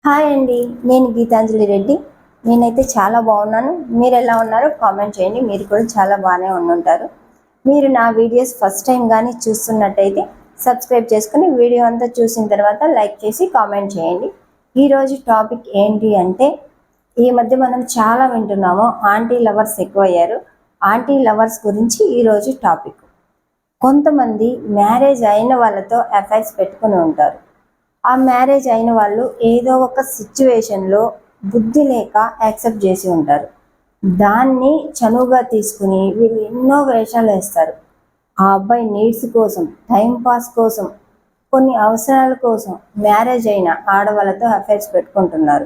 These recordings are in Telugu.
హాయ్ అండి, నేను గీతాంజలి రెడ్డి. నేనైతే చాలా బాగున్నాను. మీరు ఎలా ఉన్నారో కామెంట్ చేయండి. మీరు కూడా చాలా బాగానే ఉండుంటారు. మీరు నా వీడియోస్ ఫస్ట్ టైం కానీ చూస్తున్నట్టయితే సబ్స్క్రైబ్ చేసుకుని వీడియో అంతా చూసిన తర్వాత లైక్ చేసి కామెంట్ చేయండి. ఈరోజు టాపిక్ ఏంటి అంటే, ఈ మధ్య మనం చాలా వింటున్నాము, ఆంటీ లవర్స్ ఎక్కువయ్యారు. ఆంటీ లవర్స్ గురించి ఈరోజు టాపిక్. కొంతమంది మ్యారేజ్ అయిన వాళ్ళతో అఫైర్స్ పెట్టుకుని ఉంటారు. ఆ మ్యారేజ్ అయిన వాళ్ళు ఏదో ఒక సిచ్యువేషన్లో బుద్ధి లేక యాక్సెప్ట్ చేసి ఉంటారు. దాన్ని చనువుగా తీసుకుని వీళ్ళు ఎన్నో వేషాలు వేస్తారు. ఆ అబ్బాయి నీడ్స్ కోసం, టైంపాస్ కోసం, కొన్ని అవసరాల కోసం మ్యారేజ్ అయిన ఆడవాళ్ళతో అఫైర్స్ పెట్టుకుంటున్నారు.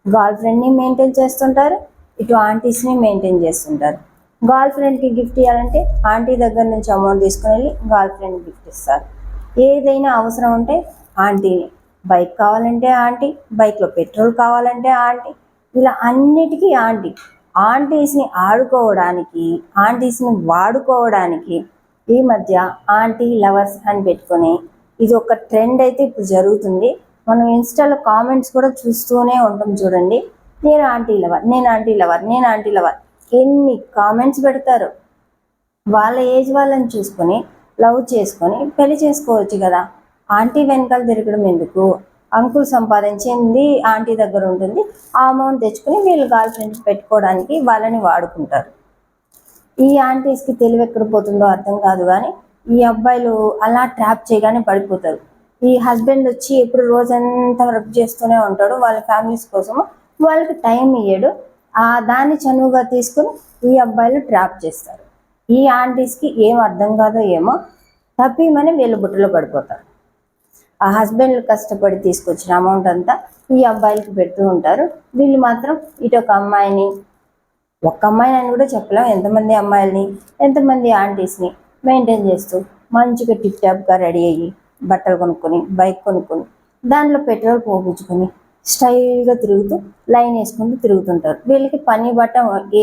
గర్ల్ ఫ్రెండ్ని మెయింటైన్ చేస్తుంటారు, ఇటు ఆంటీస్ని మెయింటైన్ చేస్తుంటారు. గర్ల్ ఫ్రెండ్కి గిఫ్ట్ ఇవ్వాలంటే ఆంటీ దగ్గర నుంచి అమౌంట్ తీసుకుని వెళ్ళి గర్ల్ ఫ్రెండ్కి గిఫ్ట్ ఇస్తారు. ఏదైనా అవసరం ఉంటే ఆంటీని, బైక్ కావాలంటే ఆంటీ, బైక్లో పెట్రోల్ కావాలంటే ఆంటీ, ఇలా అన్నిటికీ ఆంటీ. ఆంటీస్ని ఆడుకోవడానికి, ఆంటీస్ని వాడుకోవడానికి ఈ మధ్య ఆంటీ లవర్స్ అని పెట్టుకొని ఇది ఒక ట్రెండ్ అయితే ఇప్పుడు జరుగుతుంది. మనం ఇన్స్టాలో కామెంట్స్ కూడా చూస్తూనే ఉంటాం. చూడండి, నేను ఆంటీ లవర్, నేను ఆంటీ లవర్, నేను ఆంటీ లవర్, ఎన్ని కామెంట్స్ పెడతారు. వాళ్ళ ఏజ్ వాళ్ళని చూసుకొని లవ్ చేసుకొని పెళ్లి చేసుకోవచ్చు కదా. ఆంటీ వెనకాల తిరగడం ఎందుకు? అంకుల్ సంపాదించింది ఆంటీ దగ్గర ఉంటుంది, ఆ అమౌంట్ తెచ్చుకుని వీళ్ళు గర్ల్ ఫ్రెండ్స్ పెట్టుకోవడానికి వాళ్ళని వాడుకుంటారు. ఈ ఆంటీస్కి తెలివి ఎక్కడ పోతుందో అర్థం కాదు, కానీ ఈ అబ్బాయిలు అలా ట్రాప్ చేయగానే పడిపోతారు. ఈ హస్బెండ్ వచ్చి ఎప్పుడు రోజంతా వర్క్ చేస్తూనే ఉంటాడు వాళ్ళ ఫ్యామిలీస్ కోసము, వాళ్ళకి టైం ఇయ్యడు. దాన్ని చనువుగా తీసుకుని ఈ అబ్బాయిలు ట్రాప్ చేస్తారు. ఈ ఆంటీస్కి ఏం అర్థం కాదో ఏమో, తప్పిమని వీళ్ళు బుట్టలో పడిపోతారు. ఆ హస్బెండ్లు కష్టపడి తీసుకొచ్చిన అమౌంట్ అంతా ఈ అబ్బాయిలకి పెడుతూ ఉంటారు. వీళ్ళు మాత్రం ఇటు ఒక అమ్మాయిని, ఒక్క అమ్మాయిని అని కూడా చెప్పలేం, ఎంతమంది అమ్మాయిల్ని, ఎంతమంది ఆంటీస్ని మెయింటైన్ చేస్తూ మంచిగా టిప్ టాప్గా రెడీ అయ్యి బట్టలు కొనుక్కొని, బైక్ కొనుక్కొని, దాంట్లో పెట్రోల్ పోపించుకొని స్టైల్గా తిరుగుతూ లైన్ వేసుకుంటూ తిరుగుతుంటారు. వీళ్ళకి పని బట్ట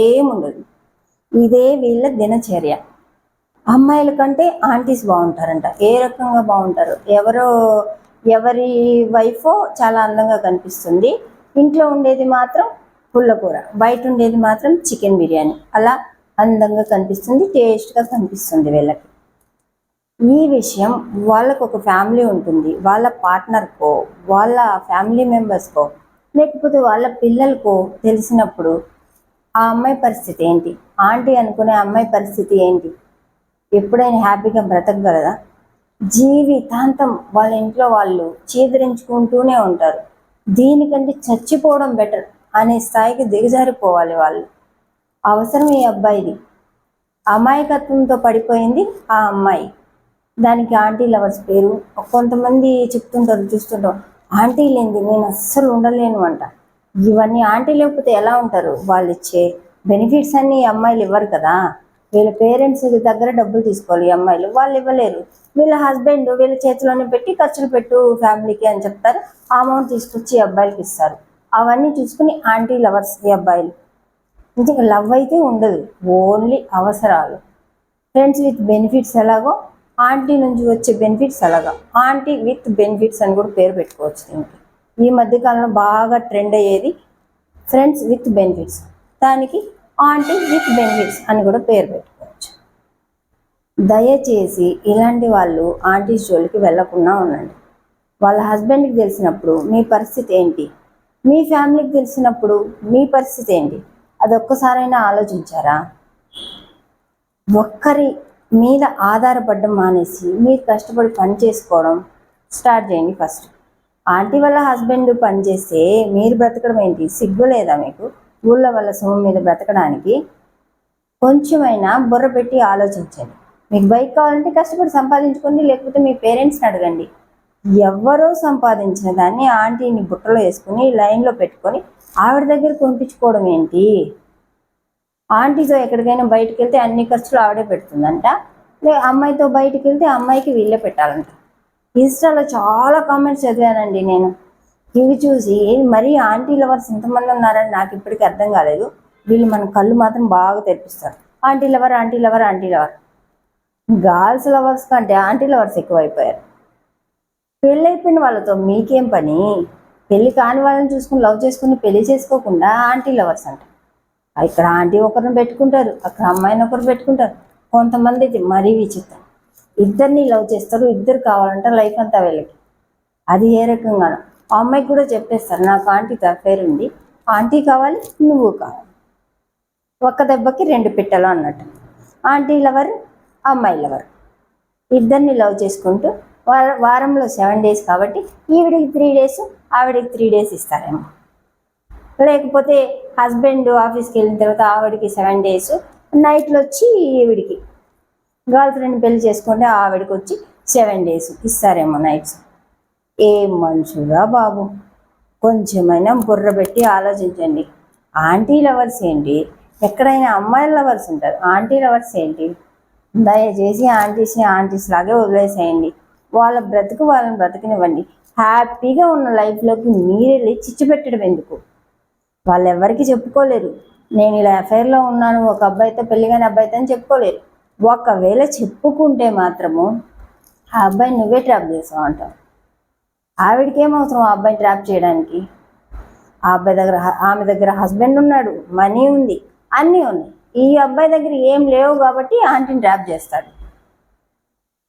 ఏముండదు. ఇదే వీళ్ళ దినచర్య. అమ్మాయిల కంటే ఆంటీస్ బాగుంటారంట. ఏ రకంగా బాగుంటారు? ఎవరి వైఫో చాలా అందంగా కనిపిస్తుంది. ఇంట్లో ఉండేది మాత్రం పుల్లకూర, బయట ఉండేది మాత్రం చికెన్ బిర్యానీ. అలా అందంగా కనిపిస్తుంది, టేస్ట్గా కనిపిస్తుంది వీళ్ళకి. ఈ విషయం వాళ్ళకు ఒక ఫ్యామిలీ ఉంటుంది, వాళ్ళ పార్ట్నర్కో, వాళ్ళ ఫ్యామిలీ మెంబర్స్కో, లేకపోతే వాళ్ళ పిల్లలకో తెలిసినప్పుడు ఆ అమ్మాయి పరిస్థితి ఏంటి? ఆంటీ అనుకునే అమ్మాయి పరిస్థితి ఏంటి? ఎప్పుడైనా హ్యాపీగా బ్రతకగలదా? జీవితాంతం వాళ్ళ ఇంట్లో వాళ్ళు చీదరించుకుంటూనే ఉంటారు. దీనికంటే చచ్చిపోవడం బెటర్ అనే స్థాయికి దిగజారిపోవాలి వాళ్ళు. అవసరం ఈ అబ్బాయిది. అమాయకత్వంతో పడిపోయింది ఆ అమ్మాయి. దానికి ఆంటీ లవర్స్ పేరు. కొంతమంది చెప్తుంటారు, చూస్తుంటాం, ఆంటీ లేనిది నేను అస్సలు ఉండలేను అంట. ఇవన్నీ ఆంటీ లేకపోతే ఎలా ఉంటారు? వాళ్ళు ఇచ్చే బెనిఫిట్స్ అన్నీ అమ్మాయిలు ఇవ్వరు కదా. వీళ్ళ పేరెంట్స్ దగ్గర డబ్బులు తీసుకోవాలి అమ్మాయిలు, వాళ్ళు ఇవ్వలేరు. వీళ్ళ హస్బెండ్ వీళ్ళ చేతిలోనే పెట్టి ఖర్చులు పెట్టు ఫ్యామిలీకి అని చెప్తారు. ఆ అమౌంట్ తీసుకొచ్చి అబ్బాయిలకి ఇస్తారు. అవన్నీ చూసుకుని ఆంటీ లవర్స్ ఈ అబ్బాయిలు. నిజంగా లవ్ అయితే ఉండదు, ఓన్లీ అవసరాలు. ఫ్రెండ్స్ విత్ బెనిఫిట్స్ ఎలాగో ఆంటీ నుంచి వచ్చే బెనిఫిట్స్ అలాగా ఆంటీ విత్ బెనిఫిట్స్ అని కూడా పేరు పెట్టుకోవచ్చు దీనికి. ఈ మధ్యకాలంలో బాగా ట్రెండ్ అయ్యేది ఫ్రెండ్స్ విత్ బెనిఫిట్స్, దానికి ఆంటీ విత్ బెనిఫిట్స్ అని కూడా పేరు పెట్టుకోవచ్చు. దయచేసి ఇలాంటి వాళ్ళు ఆంటీస్ జోలికి వెళ్లకుండా ఉండండి. వాళ్ళ హస్బెండ్కి తెలిసినప్పుడు మీ పరిస్థితి ఏంటి? మీ ఫ్యామిలీకి తెలిసినప్పుడు మీ పరిస్థితి ఏంటి? అదొక్కసారైనా ఆలోచించారా? ఒక్కరి మీద ఆధారపడడం మానేసి మీరు కష్టపడి పని చేసుకోవడం స్టార్ట్ చేయండి ఫస్ట్. ఆంటీ వాళ్ళ హస్బెండ్ పని చేస్తే మీరు బ్రతకడం ఏంటి? సిగ్గు లేదా మీకు? ఊళ్ళో వాళ్ళ సొమ్ము మీద బ్రతకడానికి కొంచెమైనా బుర్ర పెట్టి ఆలోచించండి. మీకు బైక్ కావాలంటే కష్టపడి సంపాదించుకోండి, లేకపోతే మీ పేరెంట్స్ని అడగండి. ఎవరో సంపాదించిన దాన్ని ఆంటీని బుట్టలో వేసుకుని లైన్లో పెట్టుకొని ఆవిడ దగ్గర కొనిపించుకోవడం ఏంటి? ఆంటీతో ఎక్కడికైనా బయటకు వెళ్తే అన్ని ఖర్చులు ఆవిడే పెడుతుందంట, అమ్మాయితో బయటకు వెళ్తే అమ్మాయికి వీళ్ళే పెట్టాలంట. ఇన్స్టాలో చాలా కామెంట్స్ చదివానండి నేను. ఇవి చూసి మరీ ఆంటీ లవర్స్ ఇంతమంది ఉన్నారని నాకు ఇప్పటికీ అర్థం కాలేదు. వీళ్ళు మన కళ్ళు మాత్రం బాగా తెరిపిస్తారు. Aunty lover, aunty lover, aunty lover. Girls lovers కంటే ఆంటీ లవర్స్ ఎక్కువైపోయారు. పెళ్ళైపోయిన వాళ్ళతో మీకేం పని? పెళ్లి కాని వాళ్ళని చూసుకుని లవ్ చేసుకుని పెళ్లి చేసుకోకుండా ఆంటీ లవర్స్ అంట. ఇక్కడ ఆంటీ ఒకరిని పెట్టుకుంటారు, అక్కడ అమ్మాయిని ఒకరు పెట్టుకుంటారు. కొంతమంది అయితే మరీ విచిత్రం, ఇద్దరిని లవ్ చేస్తారు, ఇద్దరు కావాలంట లైఫ్ అంతా వీళ్ళకి. అది ఏ రకంగానో ఆ అమ్మాయికి కూడా చెప్పేస్తారు, నాకు ఆంటీతో అఫైర్ ఉంది, ఆంటీ కావాలి, నువ్వు కావాలి, ఒక్క దెబ్బకి రెండు పిట్టలు అన్నట్టు. ఆంటీ లవర్, అమ్మాయి లవర్, ఇద్దరిని లవ్ చేసుకుంటూ వారంలో 7 days కాబట్టి ఈవిడికి 3 days, ఆవిడికి 3 days ఇస్తారేమో. లేకపోతే హస్బెండ్ ఆఫీస్కి వెళ్ళిన తర్వాత ఆవిడికి 7 days, నైట్లో వచ్చి ఈవిడికి గర్ల్ ఫ్రెండ్ పెళ్లి చేసుకుంటే ఆవిడకి వచ్చి 7 days ఇస్తారేమో నైట్స్. ఏం మనుషురా బాబు, కొంచెమైనా బుర్ర పెట్టి ఆలోచించండి. ఆంటీ లవర్స్ ఏంటి, ఎక్కడైనా అమ్మాయిల లవర్స్ ఉంటారు, ఆంటీ లవర్స్ ఏంటి? దయచేసి ఆంటీస్ని ఆంటీస్ లాగే వదిలేసేయండి. వాళ్ళ బ్రతుకు వాళ్ళని బ్రతకనివ్వండి. హ్యాపీగా ఉన్న లైఫ్లోకి మీరెళ్ళి చిచ్చు పెట్టడం ఎందుకు? వాళ్ళు ఎవరికి చెప్పుకోలేరు, నేను ఇలా అఫైర్లో ఉన్నాను ఒక అబ్బాయితో, పెళ్ళిగాని అబ్బాయితో అని చెప్పుకోలేరు. ఒకవేళ చెప్పుకుంటే మాత్రము ఆ అబ్బాయి నువ్వే ట్రాప్ చేసావు అంటావు. ఆవిడకి ఏమవసరం ఆ అబ్బాయిని ట్రాప్ చేయడానికి? ఆ అబ్బాయి దగ్గర, ఆమె దగ్గర హస్బెండ్ ఉన్నాడు, మనీ ఉంది, అన్నీ ఉన్నాయి. ఈ అబ్బాయి దగ్గర ఏం లేవు కాబట్టి ఆంటీని ట్రాప్ చేస్తాడు.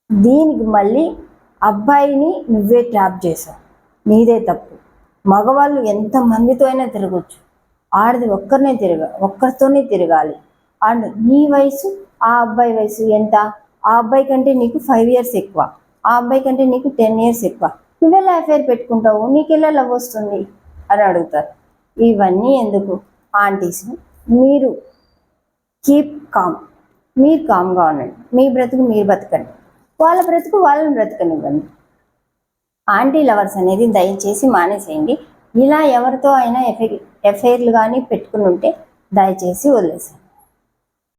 దీనికి మళ్ళీ అబ్బాయిని నువ్వే ట్రాప్ చేసావు, నీదే తప్పు. మగవాళ్ళు ఎంతమందితో అయినా తిరగచ్చు, ఆడది ఒక్కరితోనే తిరగాలి. అండ్ నీ వయసు ఆ అబ్బాయి వయసు ఎంత? ఆ అబ్బాయి కంటే నీకు 5 years ఎక్కువ, ఆ అబ్బాయి కంటే నీకు 10 years ఎక్కువ. నువ్వెలా అఫైర్ పెట్టుకుంటావు, నీకెలా లవ్ వస్తుంది అని అడుగుతారు. ఇవన్నీ ఎందుకు? ఆంటీస్, మీరు కీప్ కామ్, మీరు కామ్గా ఉండండి, మీ బ్రతుకు మీరు బతకండి, వాళ్ళ బ్రతుకు వాళ్ళని బ్రతకనివ్వండి. ఆంటీ లవర్స్ అనేది దయచేసి మానేసేయండి. ఇలా ఎవరితో అయినా ఎఫైర్లు కానీ పెట్టుకుని ఉంటే దయచేసి వదిలేసేయండి.